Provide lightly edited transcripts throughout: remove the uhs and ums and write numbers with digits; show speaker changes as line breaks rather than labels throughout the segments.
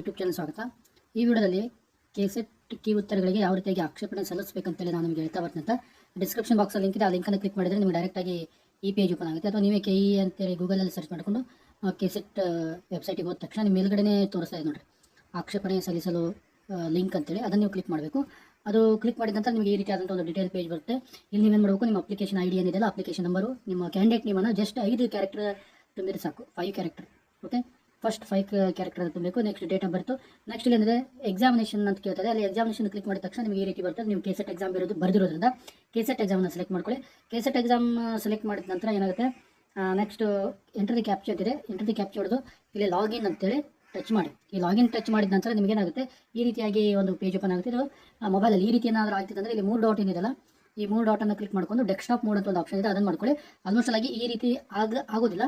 YouTube channel ಸ್ವಾಗತ. ಈ ವಿಡಿಯೋದಲ್ಲಿ ಕೆಸೆಟ್ ಕೀ ಉತ್ತರಗಳಿಗೆ ಯಾವ ರೀತಿಯಾಗಿ ಆಕ್ಷೇಪಣೆ ಸಲ್ಲಿಸಬೇಕಂತೇಳಿ ನಾನು ನಿಮಗೆ ಹೇಳ್ತಾ ಬರ್ತೀನಿ. ಅಂತ ಡಿಸ್ಕ್ರಿಪ್ಷನ್ ಬಾಕ್ಸಲ್ಲಿ ಲಿಂಕ್ ಇದೆ, ಆ ಲಿಂಕನ್ನು ಕ್ಲಿಕ್ ಮಾಡಿದರೆ ನಿಮಗೆ ಡೈರೆಕ್ಟಾಗಿ ಈ ಪೇಜ್ ಓಪನ್ ಆಗುತ್ತೆ. ಅಥವಾ ನೀವೇ KE ಅಂತೇಳಿ ಗೂಗಲಲ್ಲಿ ಸರ್ಚ್ ಮಾಡಿಕೊಂಡು ಕೆಸೆಟ್ ವೆಬ್ಸೈಟಿಗೆ ಹೋದ ತಕ್ಷಣ ನಿಮ್ಮ ಮೇಲ್ಗಡೆ ತೋರಿಸ್ತಾ ಇದೆ ನೋಡಿರಿ, ಆಕ್ಷೇಪಣೆ ಸಲ್ಲಿಸಲು ಲಿಂಕ್ ಅಂತೇಳಿ. ಅದನ್ನು ನೀವು ಕ್ಲಿಕ್ ಮಾಡಬೇಕು. ಅದು ಕ್ಲಿಕ್ ಮಾಡಿದ ನಂತರ ನಿಮಗೆ ಈ ರೀತಿಯಾದಂಥ ಒಂದು ಡೀಟೇಲ್ ಪೇಜ್ ಬರುತ್ತೆ. ಇಲ್ಲಿ ನೀವೇನು ಮಾಡಬೇಕು, ನಿಮ್ಮ ಅಪ್ಲಿಕೇಶನ್ ID ಏನಿದೆಯಲ್ಲ, ಅಪ್ಲಿಕೇಶನ್ ನಂಬರು, ನಿಮ್ಮ ಕ್ಯಾಂಡಿಡೇಟ್ ನೇಮನ್ನು ಜಸ್ಟ್ 5 ಕ್ಯಾರೆಕ್ಟರ್ ತುಂಬಿದ್ರೆ ಸಾಕು. 5 ಕ್ಯಾರೆಕ್ಟರ್. ಓಕೆ, ಫಸ್ಟ್ 5 ಕ್ಯಾರೆಕ್ಟರ್ ತುಂಬಬೇಕು. Next date of birth. Next ಇಲ್ಲೇನಿದೆ ಎಕ್ಸಾಮಿನೇಷನ್ ಅಂತ ಕೇಳ್ತದೆ. ಅಲ್ಲಿ ಎಕ್ಸಾಮಿನೇಷನ್ ಕ್ಲಿಕ್ ಮಾಡಿದ ತಕ್ಷಣ ನಿಮಗೆ ಈ ರೀತಿ ಬರ್ತದೆ. ನೀವು ಕೆಸೆಟ್ ಎಕ್ಸಾಮ್ ಬರೆದಿರೋದ್ರಿಂದ ಕೆಸೆಟ್ ಎಕ್ಸಾಮ್ನ ಸೆಲೆಕ್ಟ್ ಮಾಡ್ಕೊಳ್ಳಿ. ಕೆಸೆಟ್ ಎಕ್ಸಾಮ್ ಸೆಲೆಕ್ಟ್ ಮಾಡಿದ ನಂತರ ಏನಾಗುತ್ತೆ, ನೆಕ್ಸ್ಟ್ ಎಂಟರ್ ದಿ ಕ್ಯಾಪ್ಚರ್ ಅಂತಿದೆ. ಎಂಟರ್ ದಿ ಕ್ಯಾಪ್ಚರ್ ಹೊಡೆದು ಇಲ್ಲಿ ಲಾಗಿನ್ ಅಂತೇಳಿ ಟಚ್ ಮಾಡಿ. ಈ ಲಾಗಿನ್ ಟಚ್ ಮಾಡಿದ ನಂತರ ನಿಮಗೆ ಏನಾಗುತ್ತೆ, ಈ ರೀತಿಯಾಗಿ ಒಂದು ಪೇಜ್ ಓಪನ್ ಆಗುತ್ತೆ. ಇದು ಮೊಬೈಲಲ್ಲಿ ಈ ರೀತಿ ಏನಾದರೂ ಆಗ್ತಿದೆ ಅಂದರೆ ಇಲ್ಲಿ 3 ಡಾಟ್ ಏನಿದೆಲ್ಲ, ಈ 3 ಡಾಟನ್ನು ಕ್ಲಿಕ್ ಮಾಡ್ಕೊಂಡು ಡೆಸ್ಕ್ಟಾಪ್ ಮೋಡ್ ಅಂತ ಒಂದು ಆಪ್ಷನ್ ಇದೆ, ಅದನ್ನು ಮಾಡ್ಕೊಳ್ಳಿ. ಆಲ್ಮೋಸ್ಟ್ ಆಗಿ ಈ ರೀತಿ ಆಗೋದಿಲ್ಲ.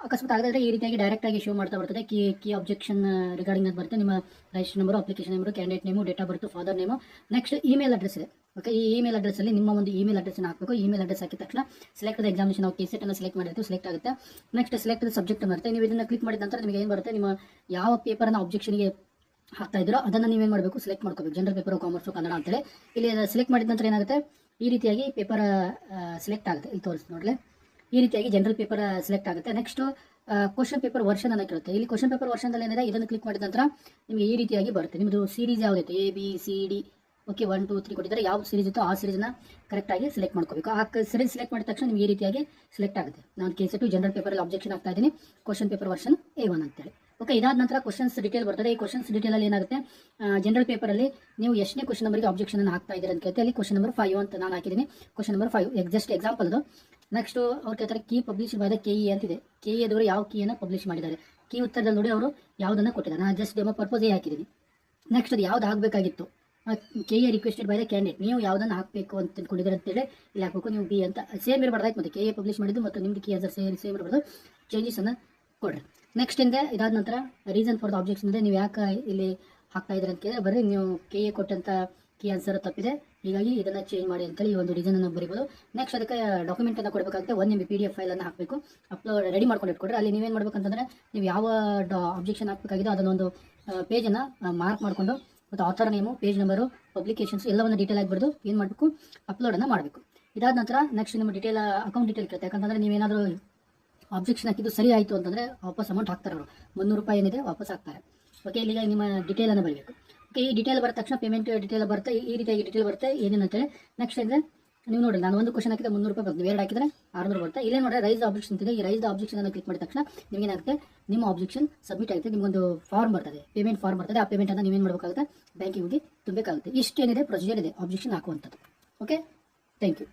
ಅಕಸ್ಮಾತ್ ಆಗದ್ರೆ ಈ ರೀತಿಯಾಗಿ ಡೈರೆಕ್ಟಾಗಿ ಶೋ ಮಾಡ್ತಾ ಬರ್ತದೆ. ಕೀ ಅಬ್ಜೆಕ್ಷನ್ ರಿಗಾರ್ಡಿಂಗ್ ಅಂತ ಬರುತ್ತೆ. ನಿಮ್ಮ register number, application number, candidate name, date of birth, father name, next email address ಇದೆ. ಓಕೆ, ಈ ಇಮೇಲ್ ಅಡ್ರೆಸ್ಸಲ್ಲಿ ನಿಮ್ಮ ಒಂದು ಇಮೇಲ್ ಅಡ್ರೆಸ್ನ ಹಾಕಬೇಕು. ಇಮೇಲ್ ಅಡ್ರೆಸ್ ಹಾಕಿದ ತಕ್ಷಣ ಸೆಲೆಕ್ಟ್ ಎಕ್ಸಾಮಿನೇಷನ್ ನಾವು ಕೆಸೆಟ್ ಅನ್ನು ಸೆಲೆಕ್ಟ್ ಮಾಡಿರ್ತೀವಿ, ಸೆಲೆಕ್ಟ್ ಆಗುತ್ತೆ. ನೆಕ್ಸ್ಟ್ ಸೆಲೆಕ್ಟ್ ಸಬ್ಜೆಕ್ಟ್ ಬರುತ್ತೆ. ನೀವು ಇದನ್ನು ಕ್ಲಿಕ್ ಮಾಡಿದ ನಂತರ ನಿಮಗೆ ಏನು ಬರುತ್ತೆ, ನಿಮ್ಮ ಯಾವ ಪೇಪರನ್ನು ಅಬ್ಜೆಕ್ಷನ್ಗೆ ಹಾಕ್ತಾ ಇದ್ದೀರೋ ಅದನ್ನು ನೀವೇನು ಮಾಡಬೇಕು, ಸೆಲೆಕ್ಟ್ ಮಾಡ್ಕೋಬೇಕು. ಜನರಲ್ ಪೇಪರು, ಕಾಮರ್ಸು, ಕನ್ನಡ ಅಂತೇಳಿ ಇಲ್ಲಿ ಸೆಲೆಕ್ಟ್ ಮಾಡಿದ ನಂತರ ಏನಾಗುತ್ತೆ, ಈ ರೀತಿಯಾಗಿ ಪೇಪರ್ ಸೆಲೆಕ್ಟ್ ಆಗುತ್ತೆ. ಇಲ್ಲಿ ತೋರಿಸ್ತೀನಿ ನೋಡಲಿ, ಈ ರೀತಿಯಾಗಿ ಜನರಲ್ ಪೇಪರ್ ಸೆಲೆಕ್ಟ್ ಆಗುತ್ತೆ. ನೆಕ್ಸ್ಟ್ ಕ್ವಶನ್ ಪೇಪರ್ ವರ್ಷನ್ ಅನ್ನ ಕೇಳುತ್ತೆ. ಇಲ್ಲಿ ಕ್ವಶನ್ ಪೇಪರ್ ವರ್ಷನ್ದಲ್ಲಿ ಏನಿದೆ, ಇದನ್ನು ಕ್ಲಿಕ್ ಮಾಡಿದ ನಂತರ ನಿಮಗೆ ಈ ರೀತಿಯಾಗಿ ಬರುತ್ತೆ. ನಿಮ್ಮದು ಸೀರೀಸ್ ಯಾವುದಿತ್ತು, ABCD, ಓಕೆ 1 2 3 ಕೊಟ್ಟಿದ್ದಾರೆ. ಯಾವ ಸೀರೀಸ್ ಇತ್ತು ಆ ಸೀರೀಸ್ನ ಕರೆಕ್ಟಾಗಿ ಸೆಲೆಕ್ಟ್ ಮಾಡ್ಕೋಬೇಕು. ಆ ಸೀರೀಸ್ ಸೆಲೆಕ್ಟ್ ಮಾಡಿದ ತಕ್ಷಣ ನಿಮಗೆ ಈ ರೀತಿಯಾಗಿ ಸೆಲೆಕ್ಟ್ ಆಗುತ್ತೆ. ನಾನು ಕೆಸೆಟ್ ಜನರಲ್ ಪೇಪರಲ್ಲಿ ಅಬ್ಜೆಕ್ಷನ್ ಆಗ್ತಾ ಇದ್ದೀನಿ, ಕ್ವಶನ್ ಪೇಪರ್ ವರ್ಷನ್ A1 ಅಂತೇಳಿ. ಓಕೆ, ಇದಾದ ನಂತರ ಕ್ವಶನ್ಸ್ ಡೀಟೇಲ್ ಬರ್ತದೆ. ಈ ಕ್ವಶನ್ಸ್ ಡೀಟೇಲಲ್ಲಿ ಏನಾಗುತ್ತೆ, ಜನರಲ್ ಪೇಪರಲ್ಲಿ ನೀವು ಎಷ್ಟನೇ ಕ್ವಶನ್ ನಂಬರ್ಗೆ ಅಬ್ಜೆಕ್ಷನ್ ಹಾಕ್ತಾ ಇದ್ದೀರಾ ಅಂತ ಕೇಳ್ತೆ. ಅಲ್ಲಿ ಕ್ವಶನ್ ನಂಬರ್ 5 ಅಂತ ನಾನು ಹಾಕಿದ್ದೀನಿ. ಕ್ವಶನ್ ನಂಬರ್ 5 ಜಸ್ಟ್ ಎಕ್ಸಾಂಪಲ್ ಅದು. ನೆಕ್ಸ್ಟ್ ಅವ್ರು ಕೇಳ್ತಾರೆ key publish by the KE ಅಂತಿದೆ. KE ಅದವರು ಯಾವ ಕೀಯನ್ನು ಪಬ್ಲಿಷ್ ಮಾಡಿದ್ದಾರೆ, ಕೀ ಉತ್ತರದಲ್ಲಿ ನೋಡಿ ಅವರು ಯಾವುದನ್ನು ಕೊಟ್ಟಿದ್ದಾರೆ. ನಾನು ಜಸ್ಟ್ ಡೆಮೋ ಪರ್ಪಸ್ ಹಾಕಿದ್ದೀನಿ. ನೆಕ್ಸ್ಟ್ ಅದು ಯಾವ್ದು ಆಗಬೇಕಾಗಿತ್ತು, KE requested by the candidate, ನೀವು ಯಾವುದನ್ನು ಹಾಕಬೇಕು ಅಂತ ಅಂದ್ಕೊಂಡಿದ್ದಾರೆ ಅಂತೇಳಿ ಇಲ್ಲಿ ಹಾಕಬೇಕು. ನೀವು B ಅಂತ ಸೇಮ್ ಇರಬಾರ್ದಾಯ್ತು. ಮತ್ತು KE ಪಬ್ಲಿಷ್ ಮಾಡಿದ್ದು ಮತ್ತು ನಿಮ್ದು ಕೀ ಆನ್ಸರ್ ಸೇಮ್ ಇರಬಾರ್ದು. ಚೇಂಜಸನ್ನು ಕೊಡ್ರಿ. ನೆಕ್ಸ್ಟ್ ಇಂದ ಇದಾದ ನಂತರ ರೀಸನ್ ಫಾರ್ ದ ಅಬ್ಜೆಕ್ಷನ್ ಇದೆ. ನೀವು ಯಾಕೆ ಇಲ್ಲಿ ಹಾಕ್ತಾ ಇದ್ದೀರ ಅಂತ ಕೇಳಿದ್ರೆ, ಬರ್ರಿ ನೀವು KE ಕೊಟ್ಟಂಥ ಕೀ ಆನ್ಸರ್ ತಪ್ಪಿದೆ, ಹೀಗಾಗಿ ಇದನ್ನು ಚೇಂಜ್ ಮಾಡಿ ಅಂತೇಳಿ ಈ ಒಂದು ರೀಸನನ್ನು ಬರೀಬೋದು. ನೆಕ್ಸ್ಟ್ ಅದಕ್ಕೆ ಡಾಕ್ಯುಮೆಂಟನ್ನು ಕೊಡಬೇಕಾಗುತ್ತೆ. 1 MB PDF ಫೈಲನ್ನು ಹಾಕಬೇಕು, ಅಪ್ಲೋಡ್ ರೆಡಿ ಮಾಡ್ಕೊಂಡು ಇಟ್ಕೊಡ್ರಿ. ಅಲ್ಲಿ ನೀವೇನು ಮಾಡ್ಬೇಕಂತಂದರೆ, ನೀವು ಯಾವ ಅಬ್ಜೆಕ್ಷನ್ ಹಾಕಬೇಕಾಗಿದೋ ಅದನ್ನೊಂದು ಪೇಜನ್ನು ಮಾರ್ಕ್ ಮಾಡಿಕೊಂಡು ಮತ್ತು author name, page number, publications ಎಲ್ಲವನ್ನು ಡೀಟೇಲ್ ಆಗಿ ಬರೆದು ಏನು ಮಾಡಬೇಕು, ಅಪ್ಲೋಡನ್ನು ಮಾಡಬೇಕು. ಇದಾದ ನಂತರ ನೆಕ್ಸ್ಟ್ ನಿಮ್ಮ ಡೀಟೇಲ್ ಅಕೌಂಟ್ ಡೀಟೇಲ್ ಕೇಳುತ್ತೆ. ಯಾಕಂತಂದರೆ ನೀವೇನಾದರೂ ಆಬ್ಜೆಕ್ಷನ್ ಹಾಕಿದ್ದು ಸರಿ ಆಯಿತು ಅಂತಂದರೆ ವಾಪಸ್ ಅಮೌಂಟ್ ಹಾಕ್ತಾರೆ ಅವರು. 300 ರೂಪಾಯಿ ಏನಿದೆ ವಾಪಸ್ ಹಾಕ್ತಾರೆ. ಓಕೆ, ಇಲ್ಲಿಗೆ ನಿಮ್ಮ ಡೀಟೇಲನ್ನು ಬರಬೇಕು. ಓಕೆ, ಈ ಡೀಟೇಲ್ ಬರೋ ತಕ್ಷಣ ಪೇಮೆಂಟ್ ಡೀಟೇಲ್ ಬರುತ್ತೆ. ಈ ರೀತಿಯಾಗಿ ಡೀಟೇಲ್ ಬರುತ್ತೆ. ಏನೇನಂತೇಳಿ ನೆಕ್ಸ್ಟ್ ಅಂದರೆ ನೀವು ನೋಡಿ, ನಾನು ಒಂದು ಕ್ವಶನ್ ಹಾಕಿದ್ರೆ 300 ರೂಪಾಯಿ ಬರುತ್ತೆ, ನೀವು 2 ಹಾಕಿದ್ರೆ 600 ಬರುತ್ತೆ. ಇಲ್ಲೇ ನೋಡಿ ರೈಸ್ ಆಬ್ಜೆಕ್ಷನ್ ಅಂತಿದೆ. ಈ ರೈಸ್ ಆಬ್ಜೆಕ್ಷನ್ ಅನ್ನು ಕ್ಲಿಕ್ ಮಾಡಿದ ತಕ್ಷಣ ನಿಮಗೇನಾಗುತ್ತೆ, ನಿಮ್ಮ ಆಬ್ಜೆಕ್ಷನ್ ಸಬ್ಮಿಟ್ ಆಗುತ್ತೆ. ನಿಮಗೊಂದು ಫಾರ್ಮ್ ಬರ್ತದೆ, ಪೇಮೆಂಟ್ ಫಾರ್ಮ್ ಬರ್ತದೆ. ಆ ಪೇಮೆಂಟನ್ನು ನೀವೇನು ಮಾಡಬೇಕಾಗುತ್ತೆ, ಬ್ಯಾಂಕಿಗೆ ಹೋಗಿ ತುಂಬಬೇಕಾಗುತ್ತೆ. ಇಷ್ಟೇನಿದೆ ಪ್ರೊಸೀಜರ್ ಇದೆ ಆಬ್ಜೆಕ್ಷನ್ ಹಾಕುವಂಥದ್ದು. Okay, thank you.